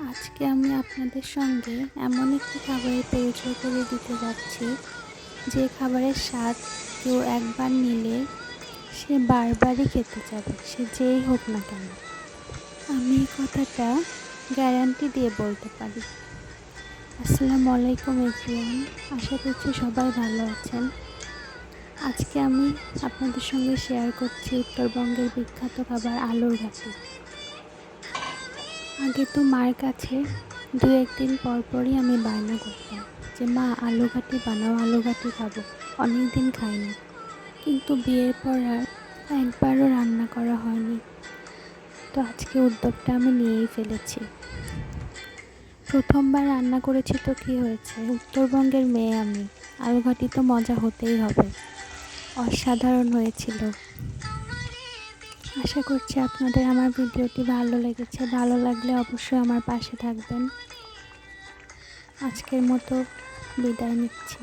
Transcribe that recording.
আজকে আমি আপনাদের সঙ্গে এমন একটি খাবারের পরিচয় করে দিতে যাচ্ছি, যে খাবারের স্বাদ কেউ একবার নিলে সে বারবারই খেতে যাবে, সে যেই হোক না কেন। আমি এই কথাটা গ্যারান্টি দিয়ে বলতে পারি। আসসালামু আলাইকুম এভরিওয়ান, আশা করছি সবাই ভালো আছেন। আজকে আমি আপনাদের সঙ্গে শেয়ার করছি উত্তরবঙ্গের বিখ্যাত খাবার আলুর ঘাটি। আগে তো মার কাছে দু একদিন পরপরই আমি বায়না করতাম যে মা আলু ঘাটি বানাও, আলু ঘাটি খাবো। অনেক দিন খাইনি, কিন্তু বিয়ের পর আর একবারও রান্না করা হয়নি। তো আজকে উদ্যোগটা আমি নিয়েই ফেলেছি। প্রথমবার রান্না করেছি তো কী হয়েছে, উত্তরবঙ্গের মেয়ে আমি, আলু ঘাটি তো মজা হতেই হবে। অসাধারণ হয়েছিল। আশা করছি আপনাদের আমার ভিডিওটি ভালো লেগেছে। ভালো লাগলে অবশ্যই আমার পাশে থাকবেন। আজকের মতো বিদায় নিচ্ছি।